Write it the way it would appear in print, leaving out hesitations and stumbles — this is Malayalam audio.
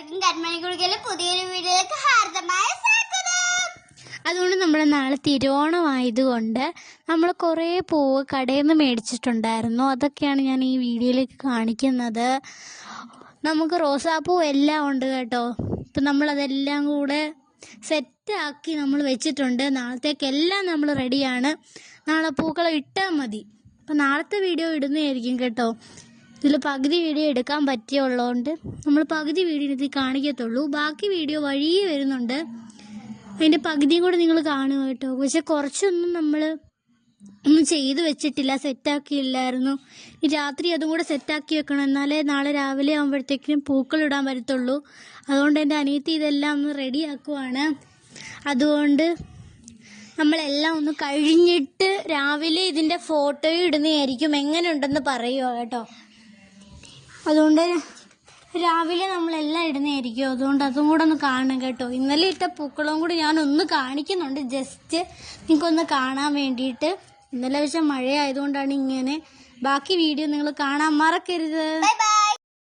എല്ലാവർക്കും കൺമണിക്കുടുക്കയിലെ പുതിയൊരു വീഡിയോയിലേക്ക് ഹാർദമായ സ്വാഗതം. അതുകൊണ്ട് നമ്മൾ നാളെ തിരുവോണമായതുകൊണ്ട് നമ്മൾ കുറേ പൂവ് കടയിൽ നിന്ന് മേടിച്ചിട്ടുണ്ടായിരുന്നു. അതൊക്കെയാണ് ഞാൻ ഈ വീഡിയോയിലേക്ക് കാണിക്കുന്നത്. നമുക്ക് റോസാപ്പൂ എല്ലാം ഉണ്ട് കേട്ടോ. ഇപ്പം നമ്മളതെല്ലാം കൂടെ സെറ്റാക്കി നമ്മൾ വെച്ചിട്ടുണ്ട്. നാളത്തേക്കെല്ലാം നമ്മൾ റെഡിയാണ്. നാളെ പൂക്കളം ഇട്ടാൽ മതി. അപ്പം നാളത്തെ വീഡിയോ ഇടുന്നതായിരിക്കും കേട്ടോ. ഇതിൽ പകുതി വീഡിയോ എടുക്കാൻ പറ്റിയുള്ളതുകൊണ്ട് നമ്മൾ പകുതി വീഡിയോ ഇതിൽ കാണിക്കത്തുള്ളൂ. ബാക്കി വീഡിയോ വഴിയേ വരുന്നുണ്ട്. അതിൻ്റെ പകുതിയും കൂടെ നിങ്ങൾ കാണുക കേട്ടോ. പക്ഷെ കുറച്ചൊന്നും നമ്മൾ ഒന്നും ചെയ്ത് വെച്ചിട്ടില്ല, സെറ്റാക്കിയില്ലായിരുന്നു. ഈ രാത്രി അതും കൂടെ സെറ്റാക്കി വെക്കണം, എന്നാലേ നാളെ രാവിലെ ആകുമ്പോഴത്തേക്കിനും പൂക്കളിടാൻ പറ്റത്തുള്ളൂ. അതുകൊണ്ട് എൻ്റെ അനിയത്തി ഇതെല്ലാം ഒന്ന് റെഡിയാക്കുവാണ്. അതുകൊണ്ട് നമ്മളെല്ലാം ഒന്ന് കഴിഞ്ഞിട്ട് രാവിലെ ഇതിൻ്റെ ഫോട്ടോയും ഇടുന്നതായിരിക്കും. എങ്ങനെ ഉണ്ടെന്ന് പറയുക കേട്ടോ. അതുകൊണ്ട് രാവിലെ നമ്മളെല്ലാം ഇടുന്നതായിരിക്കും. അതുകൊണ്ട് അതും കൂടെ ഒന്ന് കാണണം കേട്ടോ. ഇന്നലെ ഇട്ട പൂക്കളും കൂടി ഞാനൊന്ന് കാണിക്കുന്നുണ്ട്, ജസ്റ്റ് നിങ്ങൾക്കൊന്ന് കാണാൻ വേണ്ടിയിട്ട്. ഇന്നലെ പക്ഷെ മഴയായതുകൊണ്ടാണ് ഇങ്ങനെ. ബാക്കി വീഡിയോ നിങ്ങൾ കാണാൻ മറക്കരുത്. Bye bye.